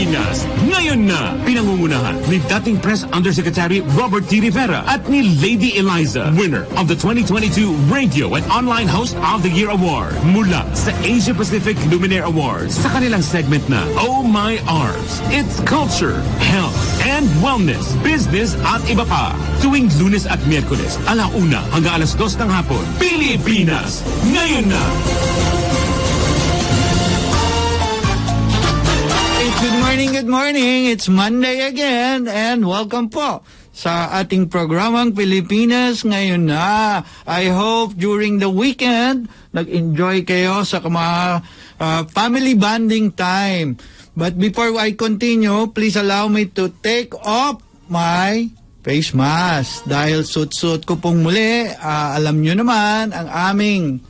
Pilipinas, ngayon na! Pinangungunahan ni dating Press Undersecretary Robert T. Rivera at ni Lady Eliza, winner of the 2022 Radio and Online Host of the Year Award mula sa Asia Pacific Luminaire Awards sa kanilang segment na Oh My Arms. It's culture, health, and wellness, business at iba pa. Tuwing Lunes at Miyerkules, 1:00 hanggang 2:00 ng hapon. Pilipinas, ngayon na! Good morning. It's Monday again and welcome po sa ating programang Pilipinas ngayon na. I hope during the weekend, nag-enjoy kayo sa mga family bonding time. But before I continue, please allow me to take off my face mask. Dahil suit-suit ko pong muli, alam nyo naman, ang aming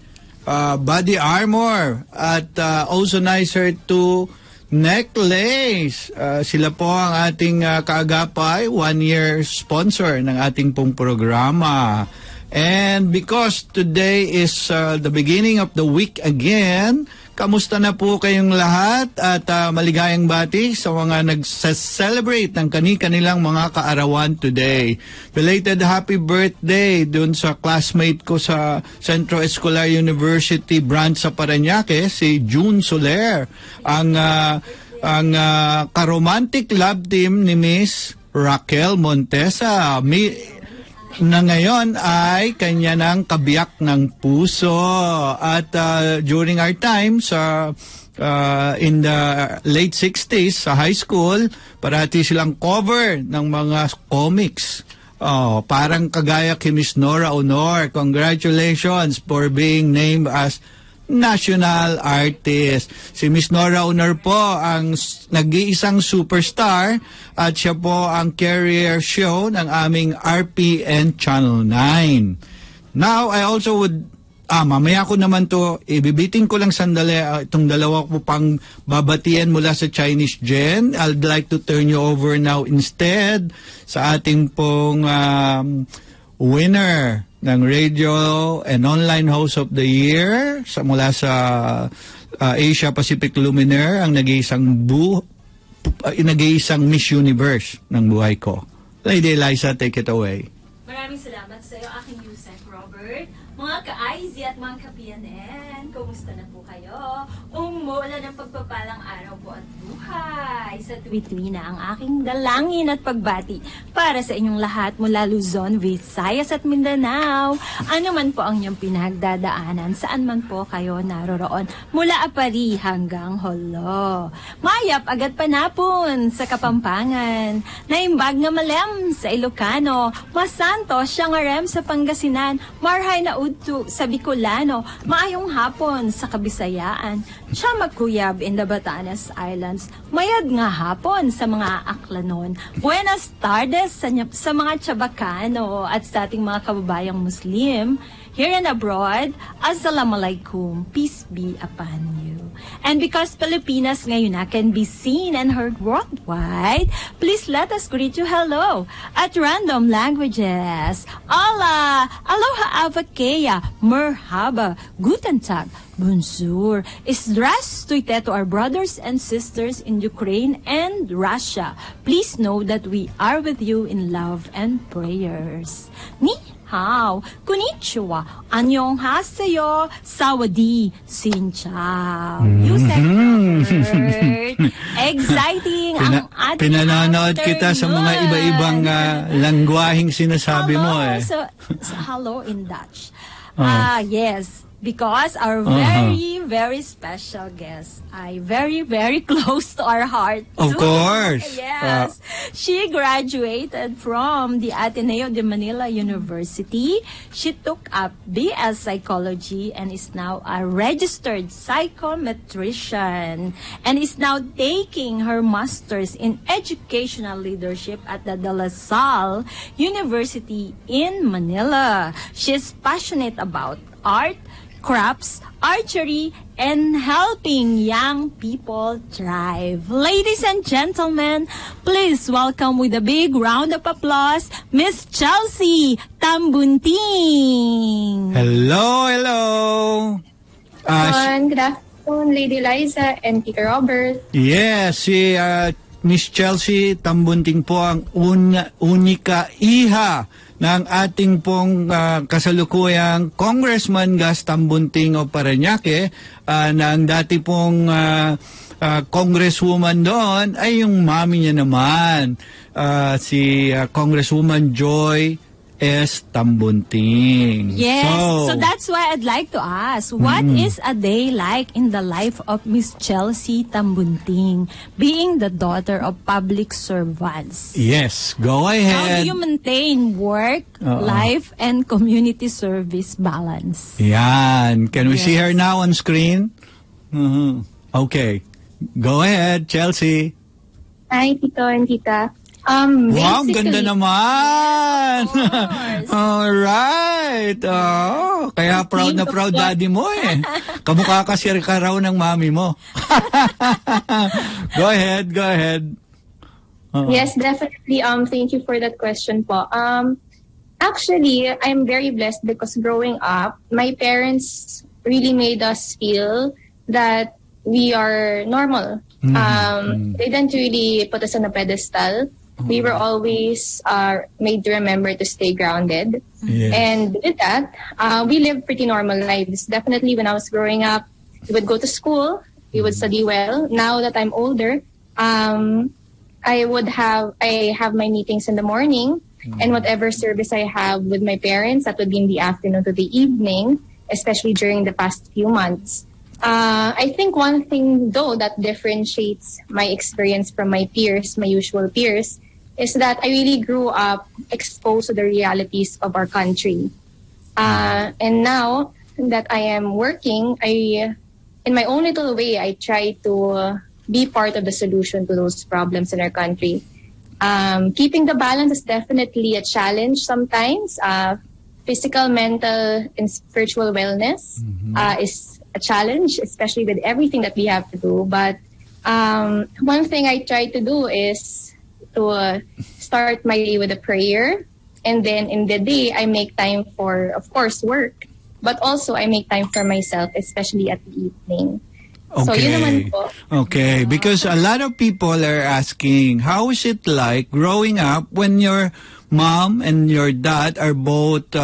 body armor at ozonizer 2 necklace. Sila po ang ating kaagapay, 1-year sponsor ng ating pong programa. And because today is the beginning of the week again, kamusta na po kayong lahat at maligayang bati sa mga nag-celebrate ng kanilang mga kaarawan today. Belated happy birthday dun sa classmate ko sa Centro Escolar University branch sa Parañaque, si June Soler, ang karomantic love team ni Miss Raquel Montesa, na ngayon ay kanya ng kabiyak ng puso. At during our time sa in the late 60s sa high school, parati silang cover ng mga comics. Parang kagaya kay Miss Nora Honor. Congratulations for being named as national artist. Si Miss Nora Honor po ang nag-iisang superstar at siya po ang carrier show ng aming RPN Channel 9. Now, I also would mamaya ko naman to, ibibitin ko lang sandali itong dalawa ko pang babatian mula sa Chinese Gen. I'd like to turn you over now instead sa ating pong winner ng Radio and Online Host of the Year mula sa Asia Pacific Luminaire, ang nag-iisang Miss Universe ng buhay ko. Lady Eliza, take it away. Maraming salamat sa iyo, aking Yusek Robert. Mga ka-IZ at mga ka-PNN, kumusta na po kayo? Umuulan ng pagpapalang araw po at buhay. Sa tuwi-tuwi na ang aking dalangin at pagbati para sa inyong lahat mula Luzon, Visayas at Mindanao. Ano man po ang inyong pinagdadaanan, saan man po kayo naroroon, mula Apari hanggang Holo. Mayap agad panapon sa Kapampangan, naimbag nga malem sa Ilocano, masanto siyang arem sa Pangasinan, marhay na udto sa Bicolano, maayong hapon sa Kabisayaan, siya magkuyab in the Batanes Islands, mayad nga hapon sa mga Aklanon, buenas tardes sa mga Chabacano at sa ating mga kababayang Muslim, here and abroad, Assalamualaikum, peace be upon you. And because Pilipinas ngayon na can be seen and heard worldwide, please let us greet you hello at random languages. Allah, aloha avakea, merhaba, guten tag, bonjour, isdras tuite to our brothers and sisters in Ukraine and Russia. Please know that we are with you in love and prayers. Ni hao, konnichiwa, annyeonghaseyo, sawadi, xin chao. Yusek Robert. Exciting ang ating pinanonood kita sa mga iba-ibang langwaheng sinasabi mo eh. So, hello in Dutch. Yes. Because our very special guest ay very close to our heart. Of course. Yes. She graduated from the Ateneo de Manila University. She took up BS Psychology and is now a registered psychometrician and is now taking her master's in educational leadership at the De La Salle University in Manila. She is passionate about art, crafts, archery, and helping young people thrive. Ladies and gentlemen, please welcome with a big round of applause, Miss Chelsea Tambunting. Hello. Good afternoon, Lady Liza and Peter Robert. Yes, si Miss Chelsea Tambunting po ang unika iha ng ating pong kasalukuyang Congressman Gas Tambunting of Parañaque, na ang dati pong congresswoman doon ay yung mami niya naman, si Congresswoman Joy S. Tambunting. Yes, so that's why I'd like to ask, what is a day like in the life of Miss Chelsea Tambunting, being the daughter of public servants? Yes, go ahead. How do you maintain work, life, and community service balance? Yan. Can we see her now on screen? Okay. Go ahead, Chelsea. Hi, Tito and Tita. Wow, ang ganda naman! Yes, Alright! Oh, kaya proud na proud daddy mo eh. Kamukha ka siya ka raw ng mami mo. Go ahead, go ahead. Yes, definitely. Thank you for that question po. Actually, I'm very blessed because growing up, my parents really made us feel that we are normal. They didn't really put us on a pedestal. We were always made to remember to stay grounded. Yes. And with that, we lived pretty normal lives. Definitely when I was growing up, we would go to school, we would study well. Now that I'm older, I have my meetings in the morning, and whatever service I have with my parents, that would be in the afternoon to the evening, especially during the past few months. I think one thing, though, that differentiates my experience from my peers, my usual peers, is that I really grew up exposed to the realities of our country. And now that I am working, in my own little way, I try to be part of the solution to those problems in our country. Keeping the balance is definitely a challenge sometimes. Physical, mental, and spiritual wellness is a challenge, especially with everything that we have to do. But one thing I try to do is to start my day with a prayer, and then in the day I make time for, of course, work, but also I make time for myself, especially at the evening. So yun naman po. Okay, because a lot of people are asking, how is it like growing up when your mom and your dad are both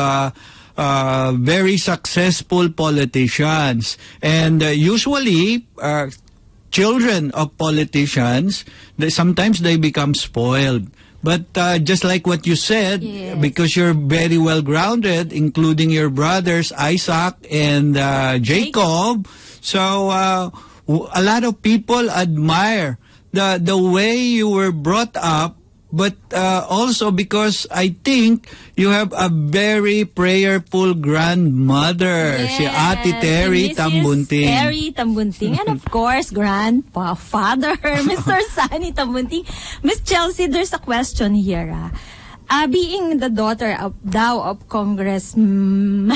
very successful politicians, and usually children of politicians, sometimes they become spoiled. But just like what you said, Yes. because you're very well grounded, including your brothers Isaac and Jacob, so a lot of people admire the way you were brought up. But also because I think you have a very prayerful grandmother, si Ate Terry Tambunting. Terry Tambunting. And of course, grandpa, father, Mr. Sunny Tambunting. Miss Chelsea, there's a question here. Being the daughter of Congressman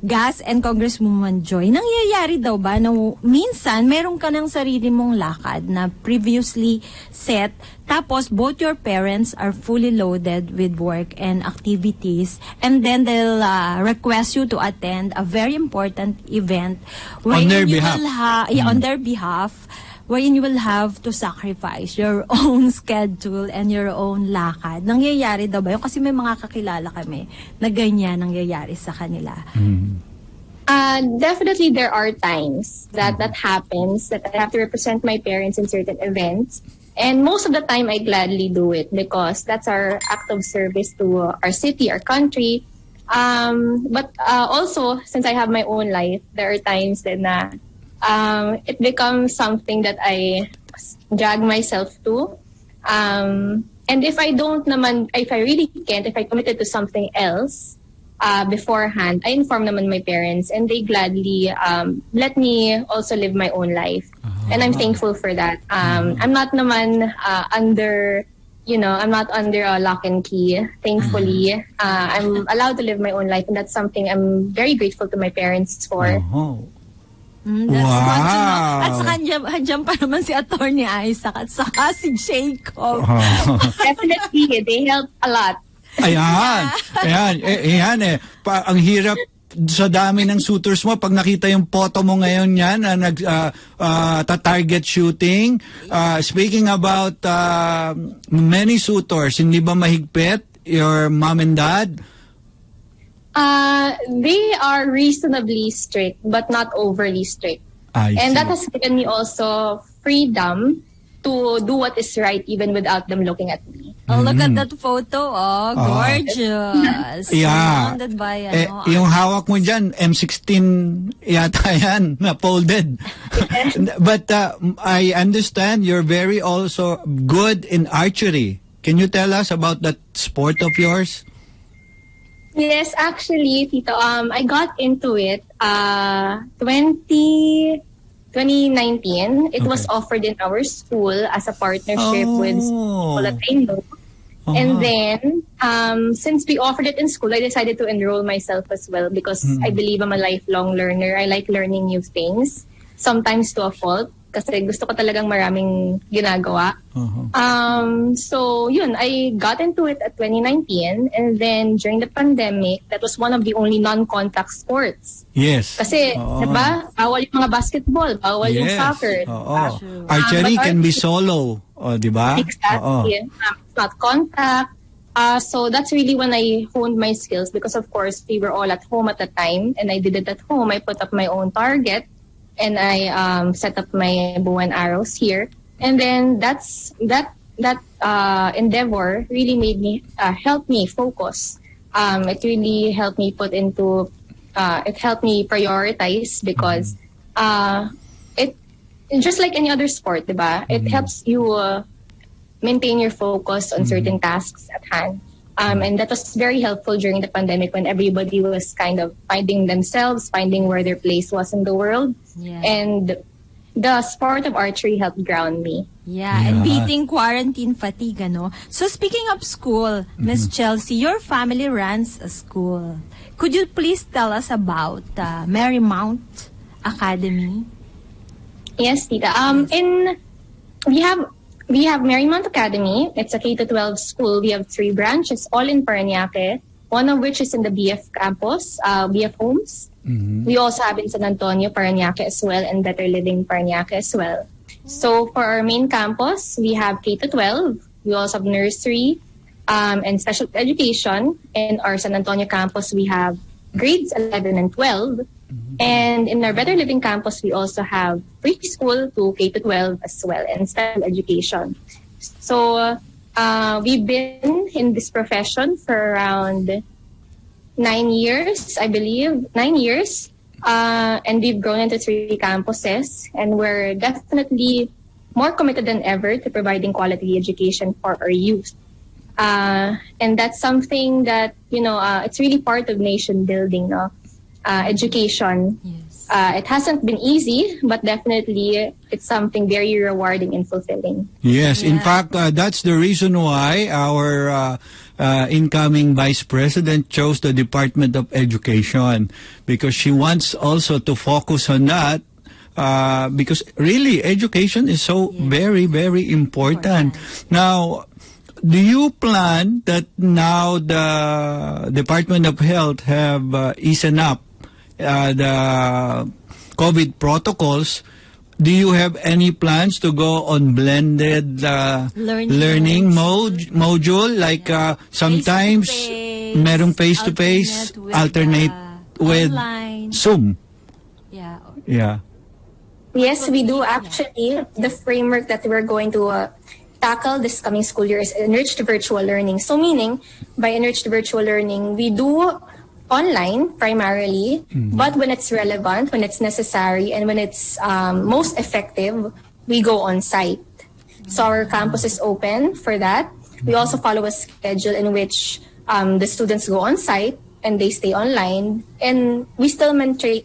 Gas and Congresswoman Joy, nangyayari daw ba na minsan meron ka ng sarili mong lakad na previously set, tapos both your parents are fully loaded with work and activities, and then they'll request you to attend a very important event On their behalf. on their behalf, wherein you will have to sacrifice your own schedule and your own lakad. Nangyayari daw ba yun? Kasi may mga kakilala kami na ganyan nangyayari sa kanila. Definitely there are times that happens, that I have to represent my parents in certain events. And most of the time I gladly do it because that's our act of service to our city, our country. But also, since I have my own life, there are times that it becomes something that I drag myself to. And if I really can't, if I committed to something else beforehand, I inform naman my parents, and they gladly let me also live my own life. And I'm thankful for that. I'm not naman under a lock and key. Thankfully, I'm allowed to live my own life, and that's something I'm very grateful to my parents for. That's Wow. good to know. At saka andyan pa naman si Attorney Isaac at saka si Jacob. Definitely, they help a lot. Ayan. Ayan. Ayan eh. Ang hirap sa dami ng suitors mo, pag nakita yung photo mo ngayon yan, target shooting, speaking about many suitors, hindi ba mahigpit your mom and dad? They are reasonably strict, but not overly strict. And that has given me also freedom to do what is right even without them looking at me. Oh, look at that photo. Oh, gorgeous. Yeah. Surrounded by, yung hawak mo dyan, M16 yata yan, na folded. But I understand you're very also good in archery. Can you tell us about that sport of yours? Yes, actually, Tito, I got into it 2019. It was offered in our school as a partnership with school that I know. And then, since we offered it in school, I decided to enroll myself as well because I believe I'm a lifelong learner. I like learning new things, sometimes to a fault, kasi gusto ko talagang maraming ginagawa. So, yun, I got into it at 2019, and then during the pandemic, that was one of the only non-contact sports. Yes. Kasi, diba, bawal yung mga basketball, bawal yung soccer. Archery can be solo, diba? Exactly. Not contact. So that's really when I honed my skills because, of course, we were all at home at the time, and I did it at home. I put up my own target, and I set up my bow and arrows here. And then that endeavor really made me helped me focus. It really helped me it helped me prioritize because it just like any other sport, diba? It helps you maintain your focus on certain tasks at hand. And that was very helpful during the pandemic when everybody was kind of finding themselves, finding where their place was in the world. Yeah. And the sport of archery helped ground me. Yeah, and beating quarantine fatigue, ano? So speaking of school, Miss Chelsea, your family runs a school. Could you please tell us about Marymount Academy? Yes, Tita. We have Marymount Academy. It's a K-12 school. We have 3 branches, all in Parañaque, one of which is in the BF campus, BF Homes. We also have in San Antonio, Parañaque as well, and Better Living Parañaque as well. So for our main campus, we have K-12. We also have nursery and special education. In our San Antonio campus, we have grades 11 and 12. And in our Better Living campus, we also have preschool to K-12 as well, and special education. So we've been in this profession for around 9 years, I believe, 9 years. And we've grown into 3 campuses, and we're definitely more committed than ever to providing quality education for our youth. And that's something that, it's really part of nation building, no? Education. Yes. It hasn't been easy, but definitely it's something very rewarding and fulfilling. Yes, in fact, that's the reason why our incoming Vice President chose the Department of Education, because she wants also to focus on that. Because really, education is so very, very important. Now, do you plan that now the Department of Health have eased up the COVID protocols? Do you have any plans to go on blended learning module? Like sometimes merong face-to-face, alternate with online. Zoom. Yeah. Yeah. Yes, we do actually. The framework that we're going to tackle this coming school year is enriched virtual learning. So meaning, by enriched virtual learning, we do online primarily, but when it's relevant, when it's necessary, and when it's most effective, we go on site. So our campus is open for that. We also follow a schedule in which the students go on site and they stay online, and we still maintain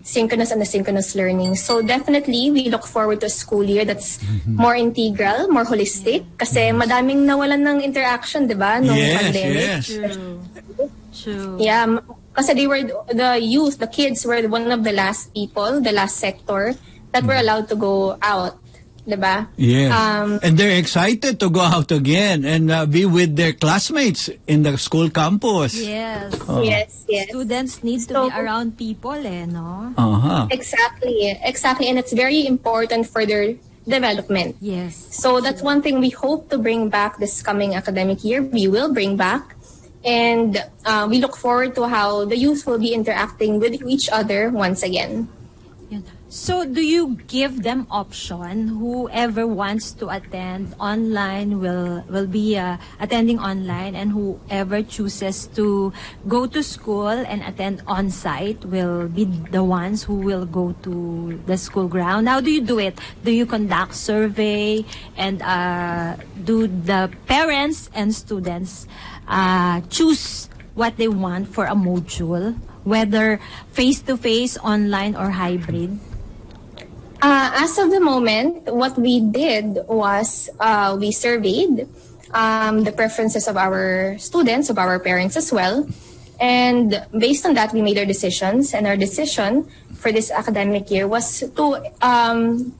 synchronous and asynchronous learning. So definitely, we look forward to a school year that's more integral, more holistic, kasi madaming nawalan ng interaction, di ba, nung pandemic. Yes. True. Yeah, kasi the youth, the kids were one of the last people, the last sector that were allowed to go out. diba? Yes. And they're excited to go out again and be with their classmates in the school campus. Yes. Yes. Students need to be around people, no? Exactly. And it's very important for their development. Yes. So that's one thing we hope to bring back this coming academic year. We will bring back. And we look forward to how the youth will be interacting with each other once again. So do you give them option? Whoever wants to attend online will be attending online, and whoever chooses to go to school and attend on-site will be the ones who will go to the school ground. How do you do it? Do you conduct survey, and do the parents and students choose what they want for a module, whether face-to-face, online, or hybrid? As of the moment, what we did was we surveyed the preferences of our students, of our parents as well. And based on that, we made our decisions. And our decision for this academic year was to highly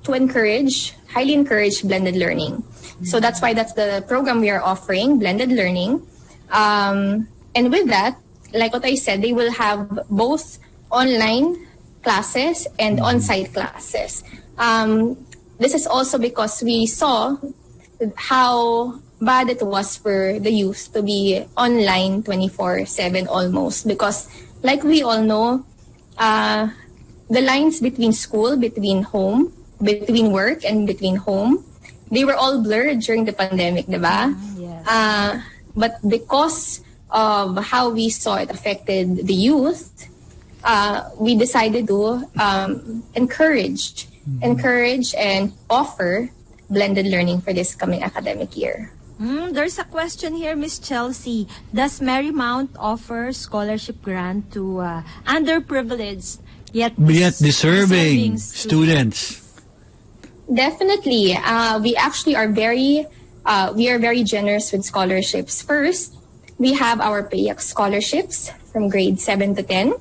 encourage blended learning. So that's why that's the program we are offering, blended learning. And with that, like what I said, they will have both online classes and on-site classes. This is also because we saw how bad it was for the youth to be online 24/7 almost, because like we all know, the lines between school, between home, between work, and between home, they were all blurred during the pandemic, diba? Yes. But because of how we saw it affected the youth, we decided to encourage and offer blended learning for this coming academic year. There's a question here, Miss Chelsea. Does Marymount offer scholarship grant to underprivileged yet deserving students? Definitely. We actually are very generous with scholarships. First, we have our PAYAC scholarships from grade 7 to 10.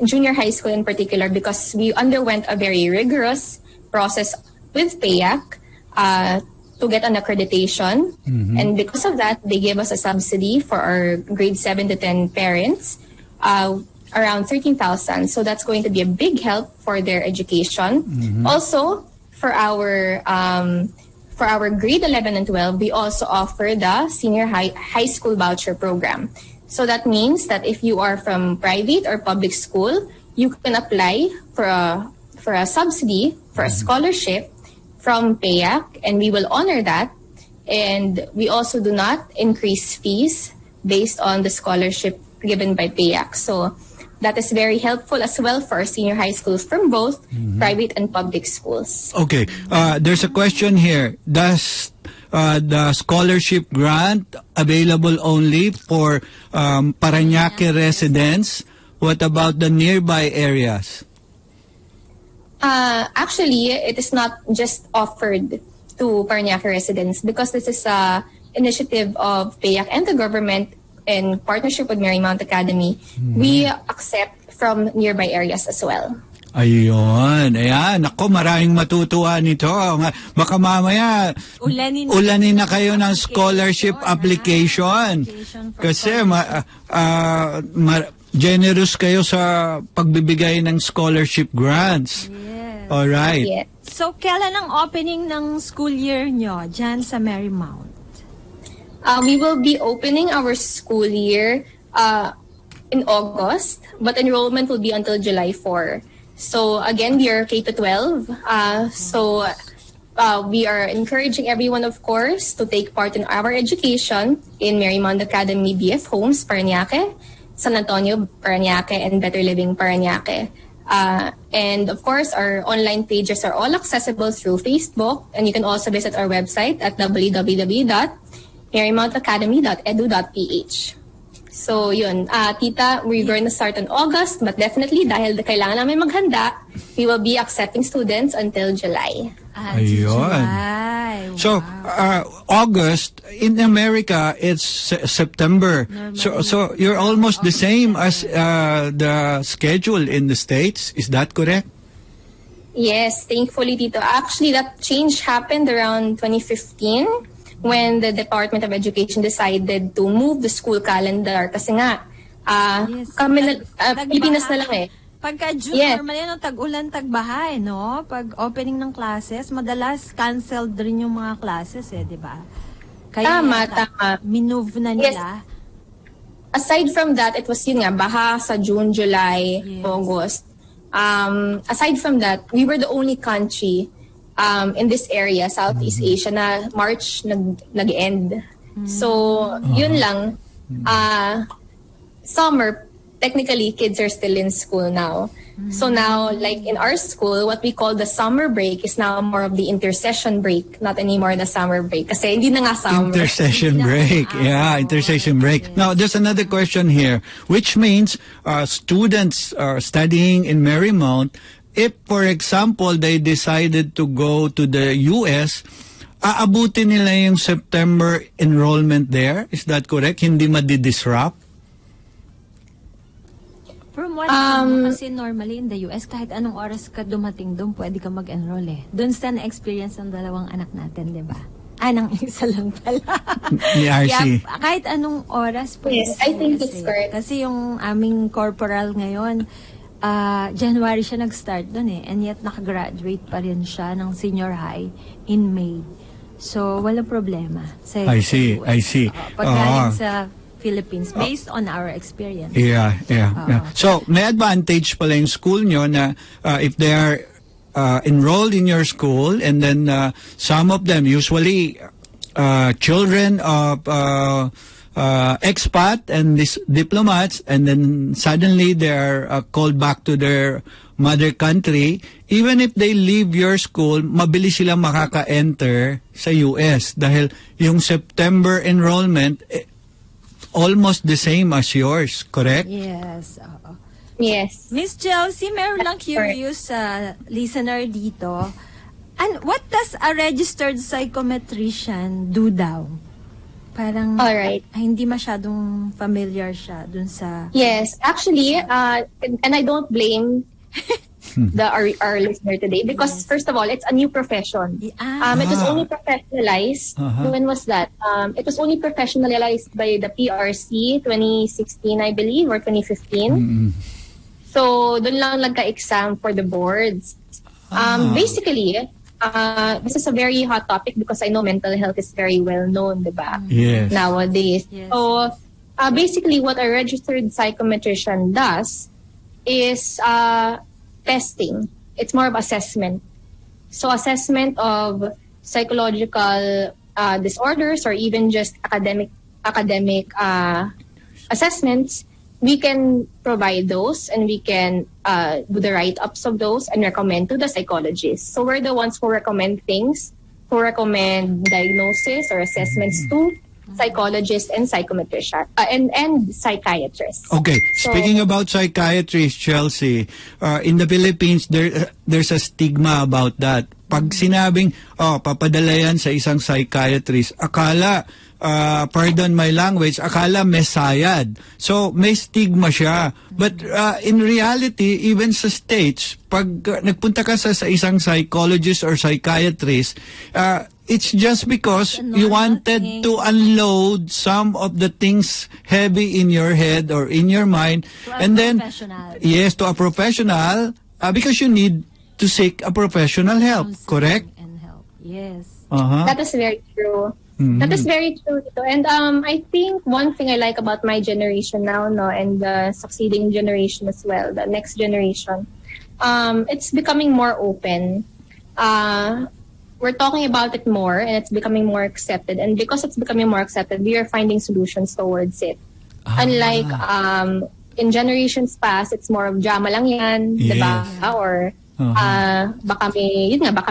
Junior high school in particular, because we underwent a very rigorous process with PAYAC to get an accreditation. And because of that, they gave us a subsidy for our grade 7 to 10 parents, around 13,000. So that's going to be a big help for their education. Also, for our grade 11 and 12, we also offer the senior high school voucher program. So that means that if you are from private or public school, you can apply for a subsidy, for a scholarship from PAYAC, and we will honor that. And we also do not increase fees based on the scholarship given by PAYAC. So that is very helpful as well for our senior high schools from both private and public schools. Okay, there's a question here. Does the scholarship grant available only for Parañaque residents? What about the nearby areas? Actually, it is not just offered to Parañaque residents, because this is an initiative of PAYAC and the government in partnership with Marymount Academy. We accept from nearby areas as well. Ayun. Ayan. Ako, maraming matutuwa nito. Baka mamaya, ulanin na kayo ng scholarship application. Kasi generous kayo sa pagbibigay ng scholarship grants. Yes. Alright. Yes. So, kailan ang opening ng school year nyo dyan sa Marymount? We will be opening our school year in August, but enrollment will be until July 4. So again, we are K-12. We are encouraging everyone, of course, to take part in our education in Marymount Academy BF Homes, Parañaque, San Antonio, Parañaque, and Better Living, Parañaque. And of course, our online pages are all accessible through Facebook, and you can also visit our website at www.marymountacademy.edu.ph. So yun, tita, we're going to start in August, but definitely dahil kailangan namin maghanda, we will be accepting students until July. Ayun. July. Wow. So, August, in America, it's September. So you're almost the same as the schedule in the States. Is that correct? Yes, thankfully, Tito. Actually, that change happened around 2015 when the Department of Education decided to move the school calendar. Kasi nga, kami na, Pilipinas na lang eh. Pagka June, Yes. normally, tag-ulan, tag-baha, no? Pag opening ng classes, madalas canceled rin yung mga classes, di ba? Kaya Tama. minove na nila. Aside from that, it was yun nga, baha sa June, July, Yes. August. Aside from that, we were the only country in this area, Southeast Asia, na March nag-end. So, yun lang. Summer, technically, kids are still in school now. So now, like in our school, what we call the summer break is now more of the intercession break, not anymore the summer break. Kasi hindi na nga summer. Intercession break. Yeah, intercession break. Now, there's another question here, which means students are studying in Marymount. If, for example, they decided to go to the US, aabutin nila yung September enrollment there? Is that correct? Hindi madi-disrupt? From what I know, kasi normally in the US, kahit anong oras ka dumating doon, pwede ka mag-enroll eh. Doon sa na-experience ng dalawang anak natin, di ba? Nang isa lang pala. Ni RC. Yeah, kahit anong oras pwede. Yes, I think it's correct. Kasi yung aming corporal ngayon, January siya nag-start doon eh. And yet, nakagraduate pa rin siya ng senior high in May. So, walang problema. I see. Pagkaling sa Philippines, based on our experience. Yeah. So, may advantage pala yung school nyo na if they are enrolled in your school, and then some of them, usually children of expat and diplomats, and then suddenly they are called back to their mother country, even if they leave your school, mabilis silang makaka-enter sa US dahil yung September enrollment almost the same as yours, correct? Yes. Yes. Miss Chelsea, meron lang curious listener dito. And what does a registered psychometrician do daw? Parang Alright. Hindi masyadong familiar siya dun sa... Yes, actually, and I don't blame our listener today because first of all, it's a new profession. It was only professionalized. When was that? It was only professionalized by the PRC 2016, I believe, or 2015. So, doon lang nagka-exam for the boards. Basically, this is a very hot topic because I know mental health is very well known, diba? Yes. Nowadays. Yes. So, basically, what a registered psychometrician does is testing. It's more of assessment. So, assessment of psychological disorders or even just academic assessments. We can provide those and we can do the write-ups of those and recommend to the psychologists. So we're the ones who recommend things, who recommend diagnosis or assessments to psychologists and psychometricians and psychiatrists. Okay, speaking about psychiatrists, Chelsea, in the Philippines, there's a stigma about that. Pag sinabing, papadala yan sa isang psychiatrist, akala, pardon my language, akala mesayad. So, may stigma siya. But in reality, even sa States, pag nagpunta ka sa isang psychologist or psychiatrist, it's just because you wanted to unload some of the things heavy in your head or in your mind. And then, yes, to a professional, because you need to seek a professional help, correct? And help. Yes. That is very true. That is very true. And I think one thing I like about my generation now, and the succeeding generation as well, the next generation, it's becoming more open. We're talking about it more, and it's becoming more accepted. And because it's becoming more accepted, we are finding solutions towards it. Unlike in generations past, it's more of drama lang yan, diba? Or baka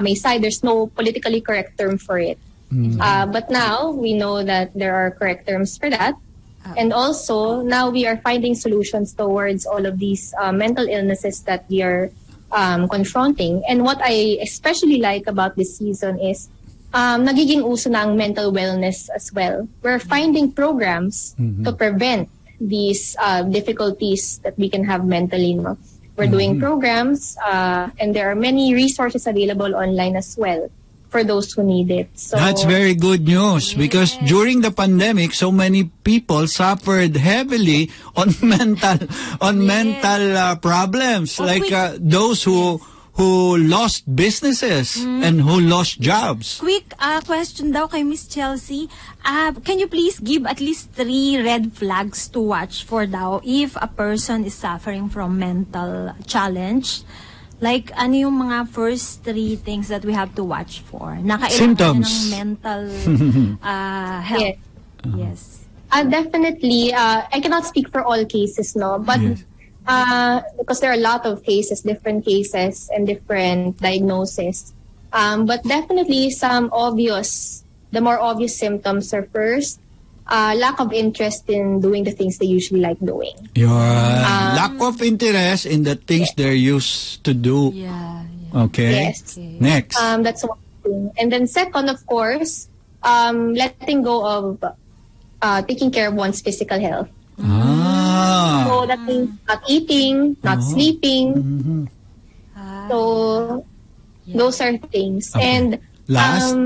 may side. There's no politically correct term for it. But now we know that there are correct terms for that. And also now we are finding solutions towards all of these mental illnesses that we are confronting. And what I especially like about this season is nagiging uso na ang mental wellness as well. We're finding programs to prevent these difficulties that we can have mentally. We're doing programs, and there are many resources available online as well for those who need it. So That's very good news because during the pandemic, so many people suffered heavily on mental problems, like those who lost businesses and who lost jobs. Quick question daw kay Miss Chelsea. Can you please give at least 3 red flags to watch for daw if a person is suffering from mental challenge? Like, ano yung mga first 3 things that we have to watch for? Symptoms. Ng mental health. Yes. Definitely, I cannot speak for all cases, no? But because there are a lot of cases, different cases, and different diagnoses. But definitely the more obvious symptoms are first, lack of interest in doing the things they usually like doing. Lack of interest in the things they're used to do. Okay. Yes. Next. That's one thing. And then second, of course, letting go of taking care of one's physical health. So that means not eating, not sleeping. So those are things. Okay. And Last?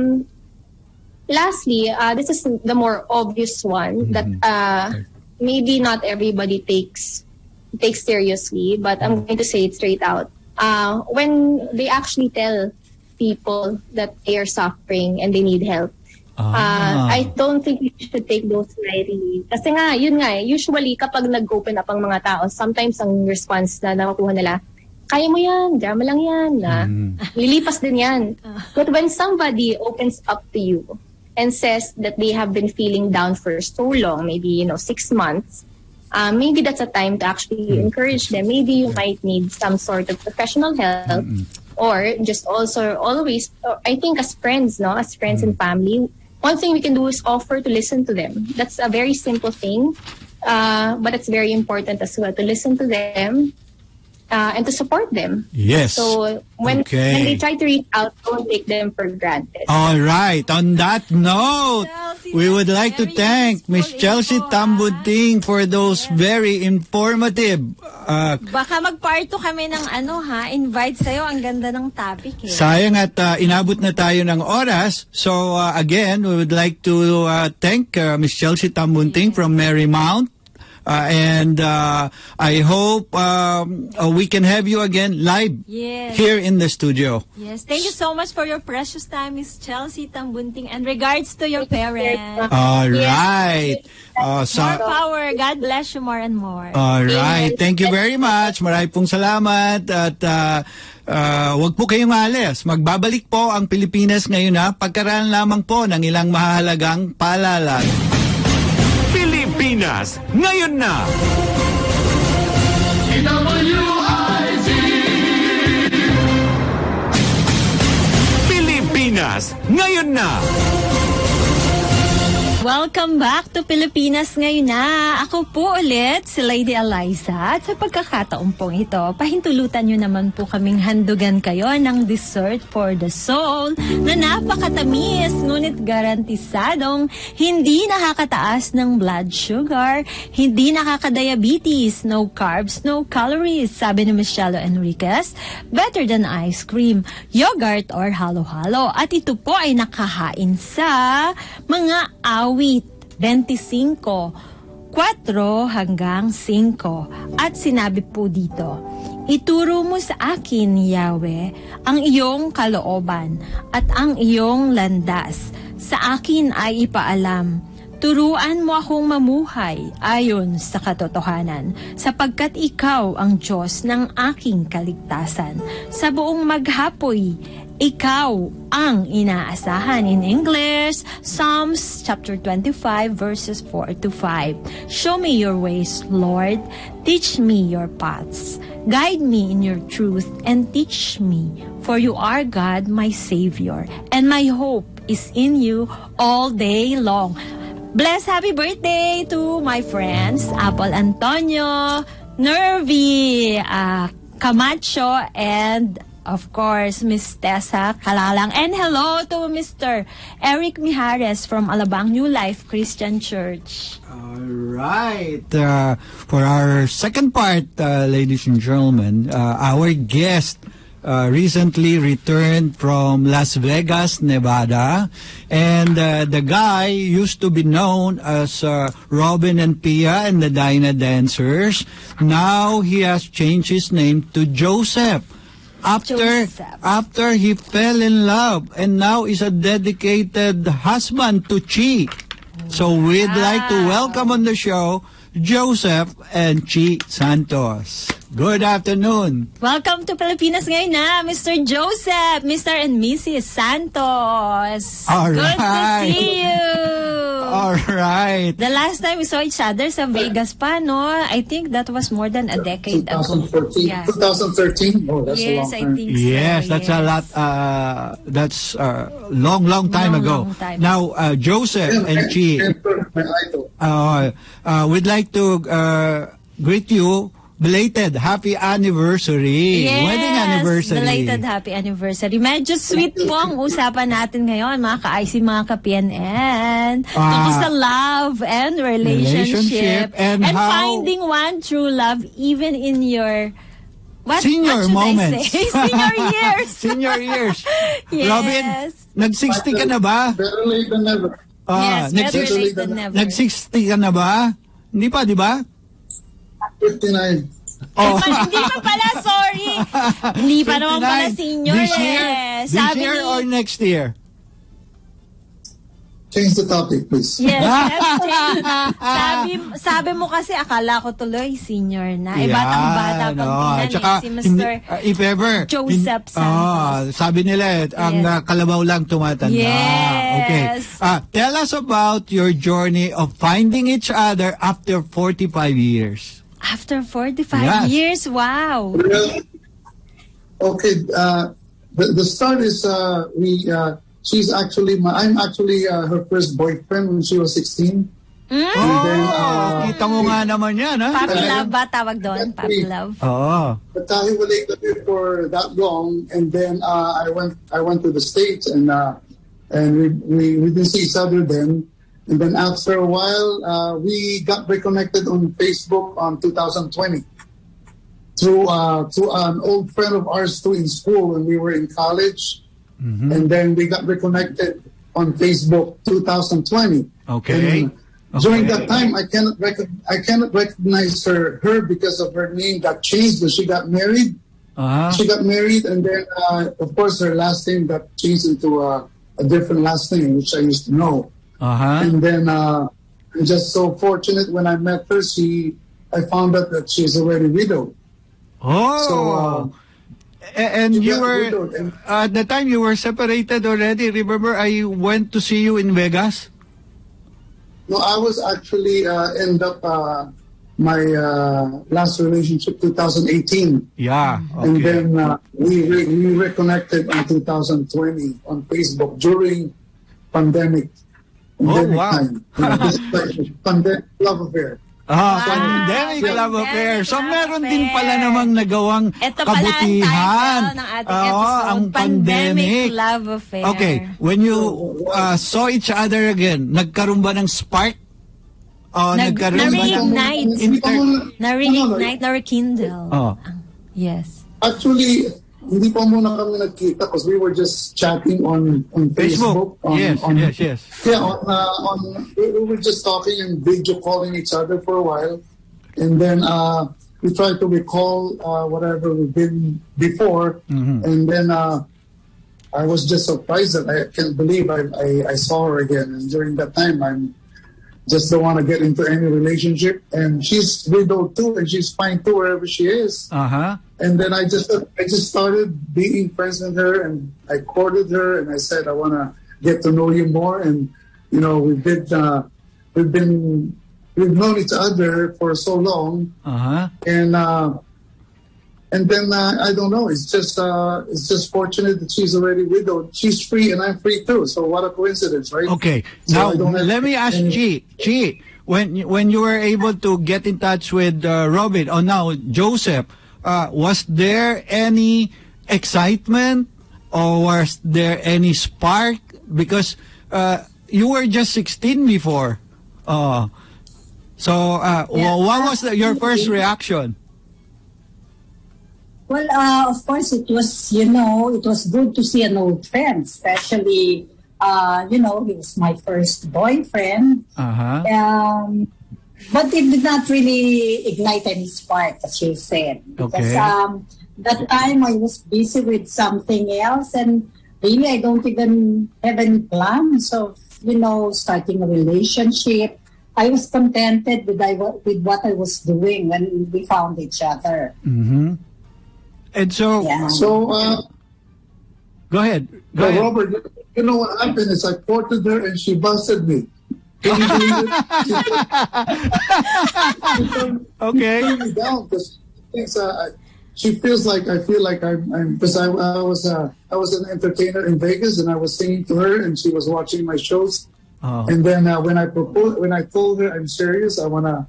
Lastly, this is the more obvious one that maybe not everybody takes seriously, but I'm going to say it straight out. When they actually tell people that they are suffering and they need help, I don't think we should take those lightly. Kasi nga, yun nga, usually kapag nag-open up ang mga tao, sometimes ang response na nakukuha nila, kaya mo yan, drama lang yan, lilipas din yan. But when somebody opens up to you and says that they have been feeling down for so long, maybe 6 months, maybe that's a time to actually encourage them. Maybe you might need some sort of professional help, or just also always, I think as friends, and family, one thing we can do is offer to listen to them. That's a very simple thing, but it's very important as well to listen to them. And to support them. Yes. So when they try to reach out, don't take them for granted. All right. On that note, we would like to thank Miss Chelsea Tambunting for those very informative. Baka mag-part 2 kami ng invite sa'yo. Ang ganda ng topic eh. Sayang at inabot na tayo ng oras. So again, we would like to thank Miss Chelsea Tambunting from Marymount. And I hope we can have you again live here in the studio. Yes, thank you so much for your precious time, Miss Chelsea Tambunting, and regards to your parents. All right. More power. God bless you more and more. All right. Thank you very much. Maraming pong salamat at wag po kayong alis. Magbabalik po ang Pilipinas ngayon pagkaraan lamang po ng ilang mahalagang paalala. Pilipinas, ngayon na! DWIZ! Pilipinas, ngayon na! Welcome back to Pilipinas ngayon na. Ako po ulit, si Lady Eliza. At sa pagkakataon pong ito, pahintulutan nyo naman po kaming handugan kayo ng dessert for the soul na napakatamis, ngunit garantisadong hindi nakakataas ng blood sugar, hindi nakakadiabetes, no carbs, no calories, sabi ni Michelle Enriquez, better than ice cream, yogurt, or halo-halo. At ito po ay nakahain sa mga awit 25, 4 hanggang 5. At sinabi po dito, ituro mo sa akin, Yahweh, ang iyong kalooban at ang iyong landas. Sa akin ay ipaalam. Turuan mo akong mamuhay ayon sa katotohanan, sapagkat ikaw ang Diyos ng aking kaligtasan. Sa buong maghapoy, ikaw ang inaasahan. In English, Psalms chapter 25 verses 4 to 5. Show me your ways, Lord. Teach me your paths. Guide me in your truth and teach me. For you are God, my Savior, and my hope is in you all day long. Bless happy birthday to my friends, Apple Antonio, Nervy, Camacho, and Of course, Miss Tessa Kalalang. And hello to Mr. Eric Mijares from Alabang New Life Christian Church. All right. For our second part, ladies and gentlemen, our guest recently returned from Las Vegas, Nevada. And the guy used to be known as Robin and Pia and the Dinah Dancers. Now he has changed his name to Joseph. After he fell in love and now is a dedicated husband to Chi. So we'd like to welcome on the show Joseph and Chi Santos. Good afternoon. Welcome to Pilipinas ngayon na, Mr. Joseph, Mr. and Mrs. Santos. All Good right. to see you. All right. The last time we saw each other sa Vegas pa, no? I think that was more than a decade ago. 2014. Yeah. 2013? Oh, that's a Yes, long I time. think so. Yes, that's a lot. That's a long time ago. Long time. Now, Joseph and Chi, My idol. we'd like to greet you. Belated happy anniversary. Yes, Wedding anniversary. belated happy anniversary. Medyo sweet po ang usapan natin ngayon, mga ka-IC, mga ka-PNN. Tungkol sa love and relationship and how- finding one true love even in your Senior what should moments. I say? Senior years. Senior years. Yes. Robin, nag-60 ka na ba? Better late than never. Yes, better nag- late than never. Nag-60 ka na ba? Hindi pa, di ba? 59. Oh. Hindi pa pala, sorry. Hindi pa naman pala 59. senior This year? eh. This year or next year? Change the topic, please. Yes, sabi mo kasi akala ko tuloy senior na. Eh, batang-bata pang tingnan Tsaka, si Mr. if ever, Joseph Santos. sabi nila, ang kalabaw lang tumatanda. Yes. Okay. Tell us about your journey of finding each other after 45 years. After 45 Yes. years, wow. Well, okay, the start is I'm actually her first boyfriend when she was 16. And then, Kita mo nga naman yan, ha? Puppy love ba tawag doon? Puppy love. Oo. nagkahiwalay kami for that long, and then I went to the States, and we didn't see each other then. And then after a while, we got reconnected on Facebook on 2020 through an old friend of ours too in school when we were in college. Mm-hmm. And then we got reconnected on Facebook 2020. Okay. And during that time, I cannot recognize her because of her name got changed when she got married. Uh-huh. She got married, and then of course her last name got changed into a different last name, which I used to know. Uh-huh. And then I'm just so fortunate when I met her, I found out that she's already widowed. Oh. So, and you got were, widowed, and at the time you were separated already. Remember, I went to see you in Vegas? no, I was actually end up my last relationship 2018. Yeah. Okay. And then we reconnected in 2020 on Facebook during pandemic wow. time. Pandemic love affair. Pandemic love affair. So meron din pala namang nagawang Ito pala ang kabutihan. title ng ating episode, ang Pandemic Love Affair. Okay, when you saw each other again, nagkaroon ba ng spark? Na-reignite, na-rekindle. Oh. Yes. Actually, hindi pa muna kami nagkita because we were just chatting on Facebook. Yes. Yeah, we were just talking and video calling each other for a while. And then we tried to recall whatever we've been before. Mm-hmm. And then I was just surprised that I can't believe I saw her again. And during that time, I'm just don't want to get into any relationship. And she's widowed too, and she's fine too wherever she is. Uh-huh. And then I just started being friends with her, and I courted her, and I said I want to get to know you more. And you know, we've known each other for so long. Uh-huh. And then I don't know. It's just fortunate that she's already widowed. She's free and I'm free too. So what a coincidence, right? Okay. So Now let me ask Chi, when you were able to get in touch with Robin, or now Joseph, was there any excitement, or was there any spark? Because you were just 16 before. What was your first reaction? Well, of course, it was, it was good to see an old friend, especially, he was my first boyfriend. But it did not really ignite any spark, as you said. Because that time I was busy with something else, and really I don't even have any plans of, starting a relationship. I was contented with what I was doing when we found each other. Mm-hmm. And so, go ahead. Go ahead. Robert, you know what happened is I courted her and she busted me. Can you believe it? Okay. She turned me down because she feels like I feel like I'm because I was an entertainer in Vegas and I was singing to her and she was watching my shows. And then when I told her I'm serious, I wanna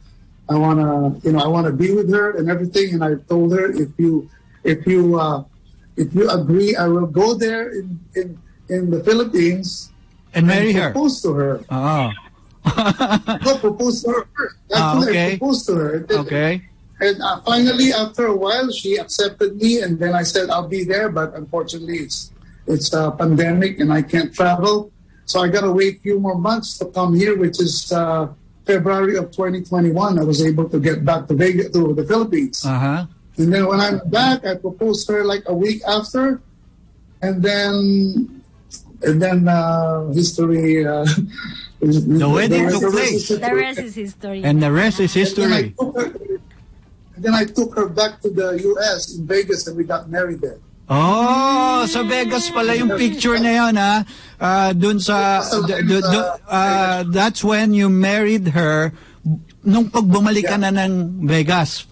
be with her and everything, and I told her if you agree, I will go there in the Philippines and marry her. Propose to her. Not propose to her first. Actually, I proposed to her. And finally, after a while, she accepted me, and then I said I'll be there, but unfortunately, it's a pandemic and I can't travel, so I gotta wait a few more months to come here, which is February of 2021. I was able to get back to Vegas, to the Philippines. And then when I'm back, I proposed to her like a week after, and then history. The wedding took place. The rest is history. And the rest is history. Then I took her back to the U.S. in Vegas, and we got married there. Oh, sa Vegas pala yung picture na yun, ha? That's when you married her nung pagbumalik ka na ng Vegas.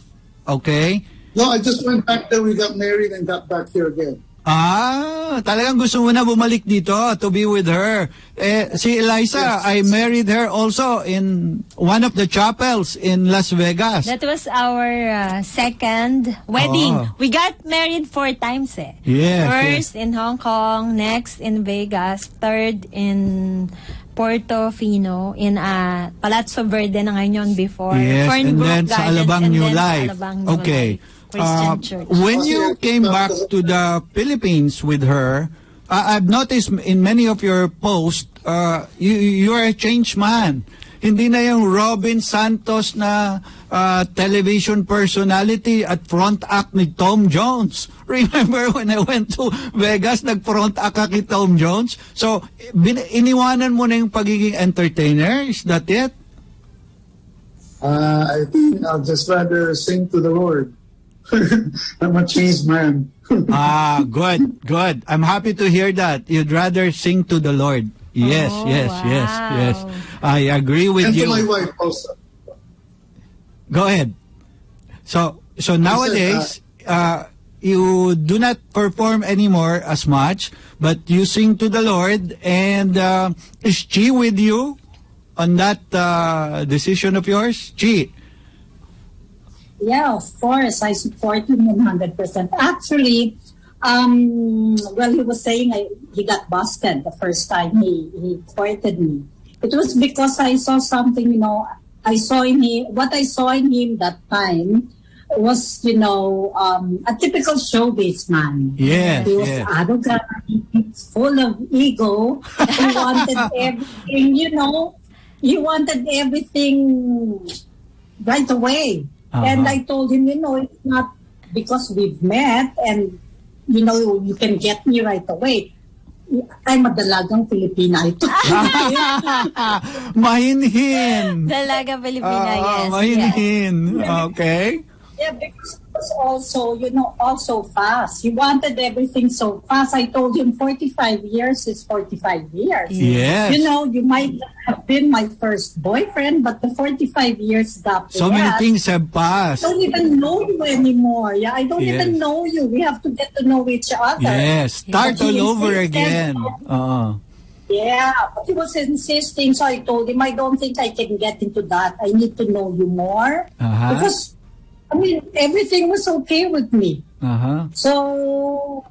Okay? No, I just went back there, we got married, and got back here again. Talagang gusto mo na bumalik dito to be with her. Si Eliza, yes. I married her also in one of the chapels in Las Vegas. That was our second wedding. We got married 4 times eh. Yes, First in Hong Kong, next in Vegas, third in Portofino, in Palazzo Verde na ngayon before. Yes, and then sa Alabang New Life. Okay. When you came back to the Philippines with her, I've noticed in many of your posts, you're a changed man. Hindi na yung Robin Santos na television personality at front act ni Tom Jones. Remember when I went to Vegas, nag-front act ka kay Tom Jones? So, iniwanan mo na yung pagiging entertainer? Is that it? I think I'll just rather sing to the Lord. I'm a changed man. Good. I'm happy to hear that. You'd rather sing to the Lord. Yes. I agree with you. And to my wife also. Go ahead. So nowadays, you do not perform anymore as much, but you sing to the Lord. And is Chi with you on that decision of yours? Chi? Yeah, of course. I support him 100%. Actually, he was saying he got busted the first time he courted me. It was because I saw something, I saw in him, what I saw in him that time was, a typical showbiz man. Yeah, he was arrogant, full of ego. He wanted everything, he wanted everything right away. And I told him, it's not because we've met and, you can get me right away. I'm a dalagang Filipina. Mahinhin. Dalaga Filipina, yes. Mahinhin. Yes. Okay. Yeah, because it was also, also fast. He wanted everything so fast. I told him 45 years is 45 years. Yes. You might have been my first boyfriend, but the 45 years gap. So many things have passed. I don't even know you anymore. Yeah, I don't even know you. We have to get to know each other. Yes, start all over again. Yeah, but he was insisting, so I told him, I don't think I can get into that. I need to know you more. Because I mean, everything was okay with me. So,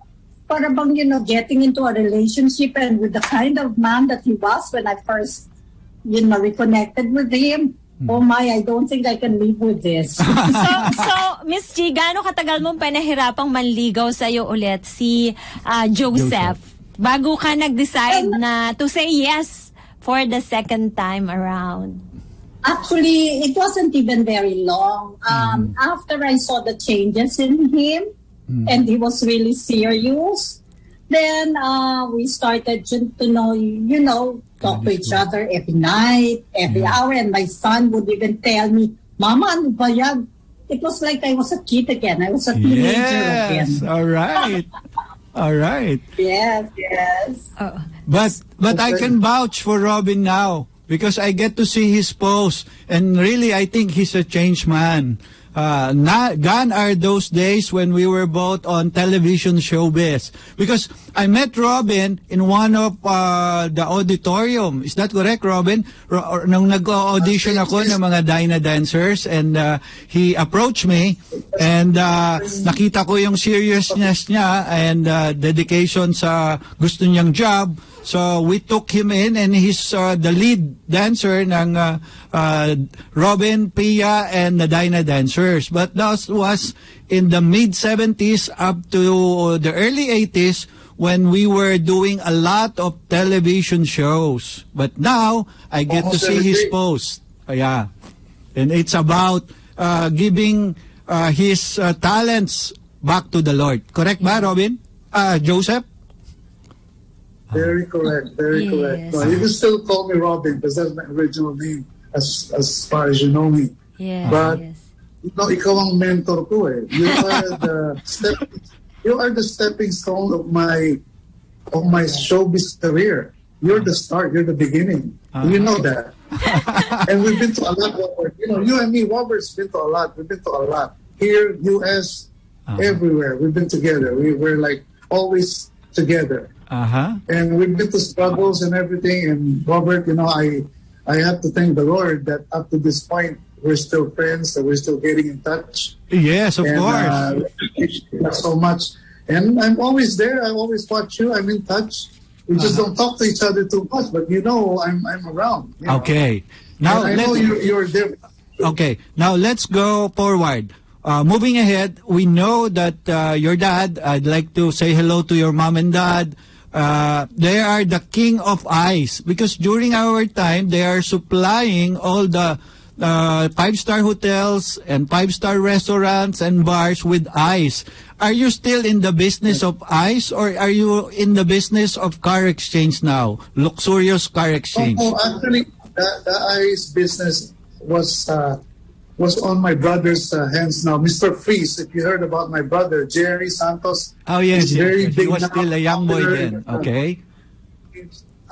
para bang, getting into a relationship and with the kind of man that he was when I first, reconnected with him, oh my, I don't think I can live with this. So Miss G, gaano katagal mong panahirapang manligaw sa'yo ulit si Joseph bago ka nag-decide na to say yes for the second time around? Actually, it wasn't even very long. After I saw the changes in him, and he was really serious, then we started to know, talk to each other every night, every hour, and my son would even tell me, Mama, ano ba yan? It was like I was a kid again. I was a teenager again. All right. All right. Yes. But I can vouch for Robin now because I get to see his posts, and really I think he's a changed man. Gone are those days when we were both on television showbiz. Because I met Robin in one of the auditorium. Is that correct, Robin? Nung nag-audition ako ng mga Dyna dancers, and he approached me, and nakita ko yung seriousness niya and dedication sa gusto niyang job. So we took him in, and he's the lead dancer ng Robin, Pia, and the Dyna dancers. But that was in the mid-70s up to the early 80s when we were doing a lot of television shows. But now I get to see his post. Yeah. And it's about giving his talents back to the Lord. Correct ba, Robin? Joseph? Very correct. No, you can still call me Robin because that's my original name as far as you know me. But ikaw ang mentor ko eh. You are the stepping stone of my showbiz career. You're the start. You're the beginning. You know that. And we've been to a lot. You and me, Robert's been to a lot. We've been to a lot. Here, U.S., everywhere. We've been together. We're like always together. And we've been to struggles and everything. And Robert, I have to thank the Lord that up to this point, we're still friends, that we're still getting in touch. Yes, of course. Thank you so much. And I'm always there. I always watch you. I'm in touch. We just don't talk to each other too much, but I'm around. Okay. Now I know you're there. Okay. Now let's go forward. Moving ahead, we know that your dad, I'd like to say hello to your mom and dad. They are the king of ice because during our time, they are supplying all the 5-star hotels and 5-star restaurants and bars with ice. Are you still in the business of ice, or are you in the business of car exchange now? Luxurious car exchange. Actually, the ice business was on my brother's hands now. Mr. Freeze, if you heard about my brother, Jerry Santos. Oh, yes. Very big. He was still a young boy then. Okay.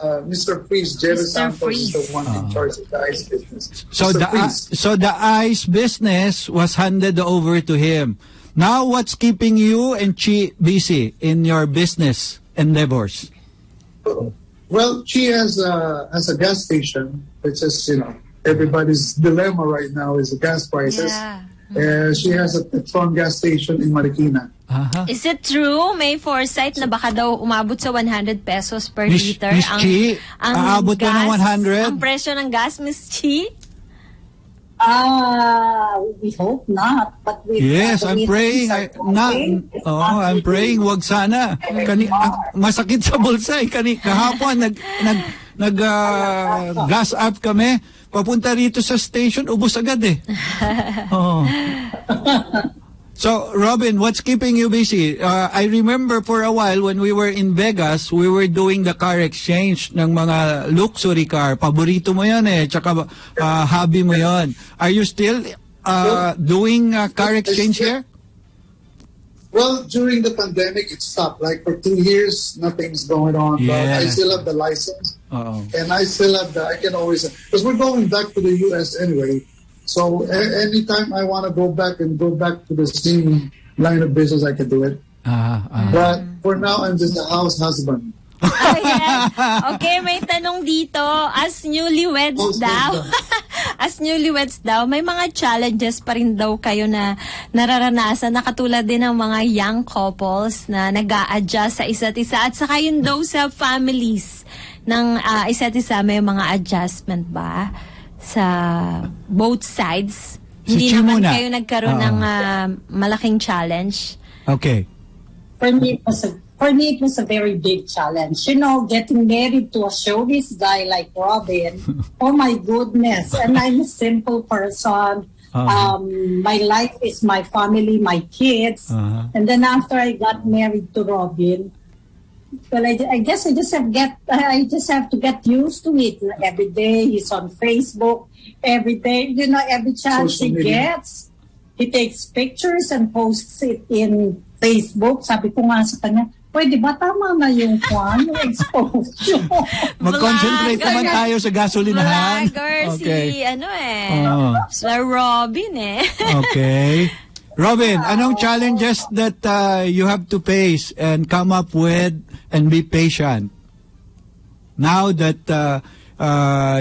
Mr. Freeze, Jerry Santos is the one in charge of the ice business. So the ice business was handed over to him. Now, what's keeping you and Chi busy in your business endeavors? Well, Chi has a gas station, which is, everybody's dilemma right now is the gas prices. She has a Petron gas station in Marikina. Is it true? May foresight na baka daw umabot sa 100 pesos per liter Miss Chi, aabot na ng 100? Ang presyo ng gas, Miss Chi? We hope not. But yes, I'm praying. I'm praying. Wag sana. Masakit sa bulsa. Kahapon nag gas up kami. Papunta rito sa station, ubos agad eh. So, Robin, what's keeping you busy? I remember for a while when we were in Vegas, we were doing the car exchange ng mga luxury car. Paborito mo yan eh, tsaka hobby mo yan. Are you still doing car exchange here? Well, during the pandemic, it stopped. Like for 2 years, nothing's going on. But I still have the license. And I still have I can always, because we're going back to the U.S. anyway. So anytime I want to go back to the same line of business, I can do it. But for now, I'm just a house husband. Yes. Okay, may tanong dito. As newlyweds daw, as newlyweds daw, may mga challenges pa rin daw kayo na nararanasan na katulad din ng mga young couples na nag-a-adjust sa isa't isa at saka yun daw sa families ng isa't isa may mga adjustment ba sa both sides? Hindi naman kayo nagkaroon ng malaking challenge? Okay. For me, it was a very big challenge. You know, getting married to a showbiz guy like Robin. Oh my goodness! And I'm a simple person. My life is my family, my kids. And then after I got married to Robin, well, I guess I just have to get used to it. Every day he's on Facebook. Every day, you know, every chance he gets, he takes pictures and posts it in Facebook. Sabi ko nga sa kanya, pwede ba tama na yung exposure? Mag-concentrate naman tayo sa gasolinahan. Vlogger, okay. Si Robin Okay. Robin, anong challenges that you have to face and come up with and be patient now that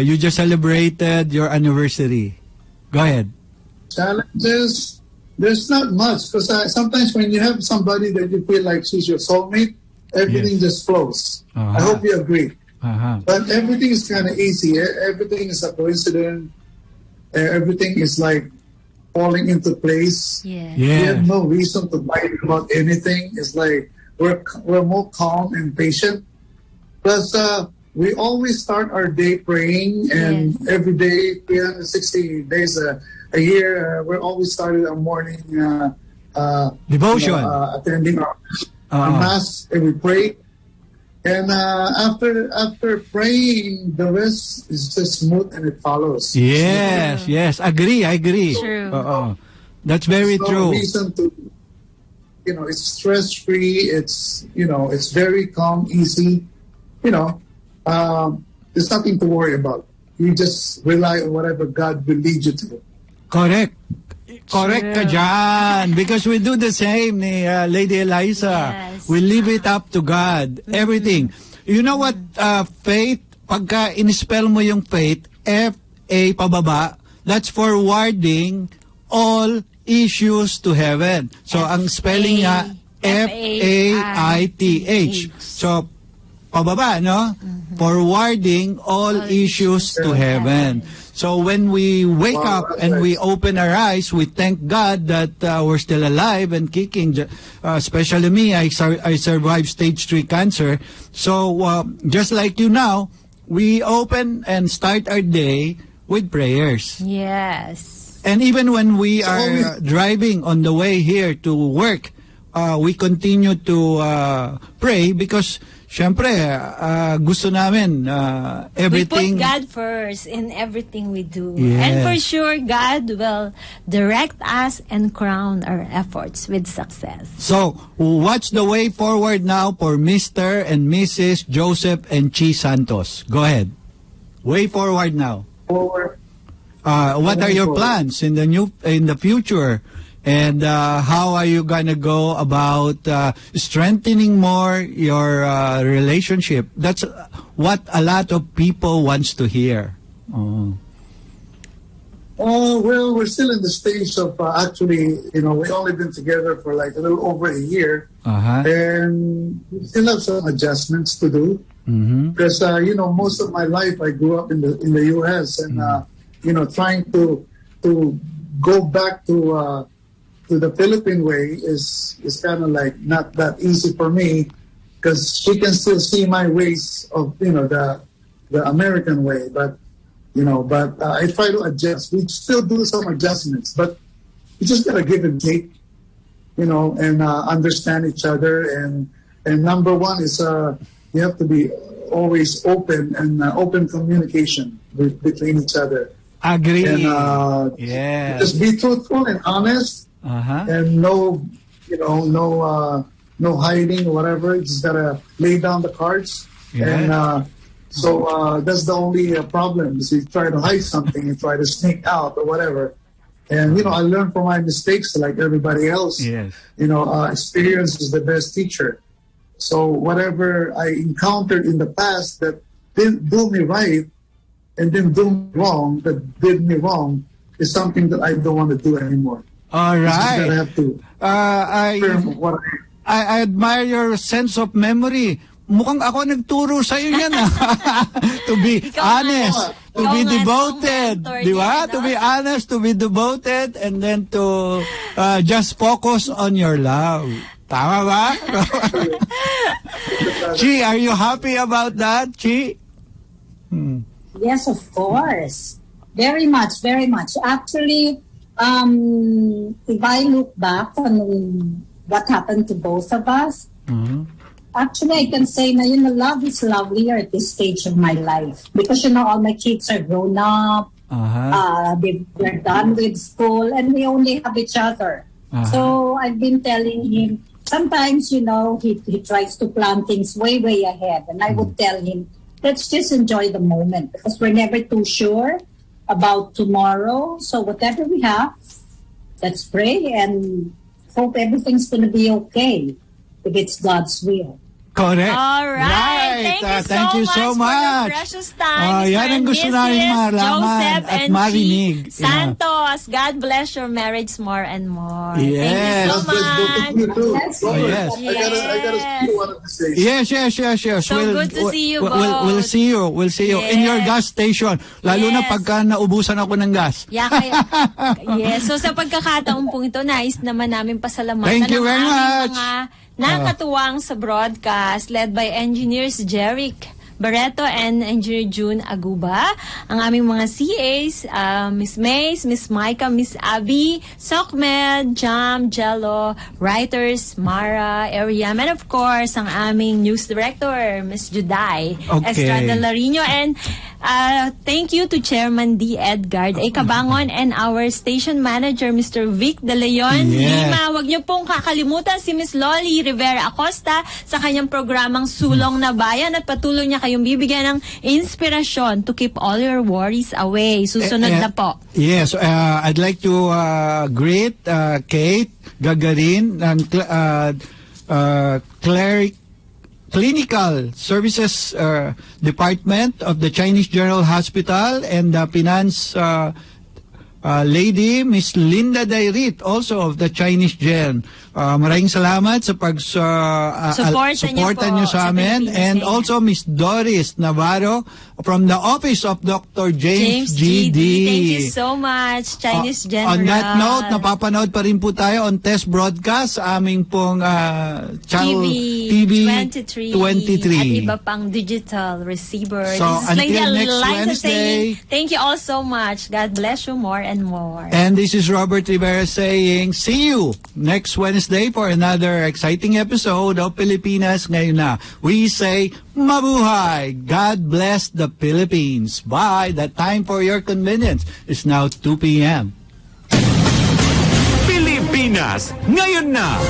you just celebrated your anniversary? Go ahead. Challenges, there's not much because sometimes when you have somebody that you feel like she's your soulmate, everything just flows. I hope you agree. But everything is kind of easy. Everything is a coincidence. Everything is like falling into place. We have no reason to fight about anything. It's like we're more calm and patient. Plus, we always start our day praying, and every day, 360 days a year, we're always starting our morning devotion, attending our mass, and we pray. And after praying, the rest is just smooth and it follows. Yes, I agree. True. That's very There's true. No reason to, it's stress free. It's it's very calm, easy. There's nothing to worry about. You just rely on whatever God will lead you to. Correct ka dyan. Because we do the same ni Lady Eliza. Yes. We leave it up to God. Everything. You know what, faith, pagka in-spell mo yung faith, F-A pababa, that's forwarding all issues to heaven. So, ang spelling niya, F-A-I-T-H. So, pababa, no? Forwarding all issues to heaven. So when we wake up and we open our eyes, we thank God that we're still alive and kicking. Especially me, I survived stage 3 cancer. So just like you now, we open and start our day with prayers. Yes. And even when we are driving on the way here to work, we continue to pray because syempre, gusto namin everything. We put God first in everything we do. Yes. And for sure, God will direct us and crown our efforts with success. So, what's the way forward now for Mr. and Mrs. Joseph and Chi Santos? Go ahead. Way forward now. Forward. What are your plans in the future? And how are you gonna go about strengthening more your relationship? That's what a lot of people wants to hear. Oh, well, we're still in the stage of actually, we only been together for like a little over a year, and we still have some adjustments to do. Because most of my life I grew up in the U.S. and trying to go back to the Philippine way is kind of like not that easy for me because she can still see my ways of the American way, but I try to adjust. We still do some adjustments, but you just gotta give and take, and understand each other. And number one is you have to be always open and open communication between each other. Agree. And just be truthful and honest. And no hiding or whatever. You just gotta lay down the cards. And so that's the only problem. Is you try to hide something, you try to sneak out or whatever. And I learned from my mistakes like everybody else. Yes. Experience is the best teacher. So whatever I encountered in the past that didn't do me right, and then do me wrong, that did me wrong, is something that I don't want to do anymore. All It's just right. that I have to affirm what I admire your sense of memory. Mukhang ako nagturo sa iyo yan. To be honest, to be devoted, di ba? To be honest, to be devoted, and then to just focus on your love. Tama ba? Chi, are you happy about that, Chi? Yes, of course. Very much, very much. Actually, if I look back on what happened to both of us, actually, I can say na love is lovelier at this stage of my life because all my kids are grown up. They're done with school, and we only have each other. So I've been telling him sometimes, he tries to plan things way, way ahead, and I would tell him, let's just enjoy the moment because we're never too sure about tomorrow. So whatever we have, let's pray and hope everything's going to be okay if it's God's will. Correct. All right. Thank you so for much. the precious time. Yan ang gusto namin malaman Joseph at and marinig. Chi Santos. God bless your marriage more and more. Yes. Thank you so much. Yes. I gotta speak one of the days. Yes. So good to see you We'll see you. We'll see you in your gas station. Lalo na Yes. pagka naubusan ako ng gas. Yeah, yes. So sa pagkakataon pong ito, nais naman namin pasalamatan Thank you very ang aming much. mga nakatuwang sa broadcast led by engineers Jeric Barreto and Engineer June Aguba. Ang aming mga CAs, Miss Mays, Miss Micah, Miss Abby, Sokmed, Jam, Jello, writers, Mara, Ariam, and of course, ang aming news director, Miss Juday Estrada Larino. And thank you to Chairman D. Edgard A. Cabangon and our station manager, Mr. Vic De Leon Lima. Huwag niyo pong kakalimutan si Miss Loli Rivera Acosta sa kanyang programang Sulong na Bayan at patuloy niya kayong bibigyan ng inspirasyon to keep all your worries away. Susunod na po. Yes, I'd like to greet Kate Gagarin ng Clinical Services Department of the Chinese General Hospital and the Finance lady, Miss Linda Dairit, also of the Chinese Gen. Maraming salamat sa supportan niyo sa amin. And also Miss Doris Navarro from the Office of Dr. James G.D. Thank you so much, Chinese General. On that note, napapanood pa rin po tayo on test broadcast sa aming pong channel TV 23. At iba pang digital receiver. So, this is Lady until next Eliza Wednesday. saying, thank you all so much. God bless you more and more. And this is Robert Rivera saying, see you next Wednesday for another exciting episode of Pilipinas Ngayon Na. We say, mabuhay! God bless the Philippines. Bye! The time for your convenience is now 2 p.m. Pilipinas Ngayon Na.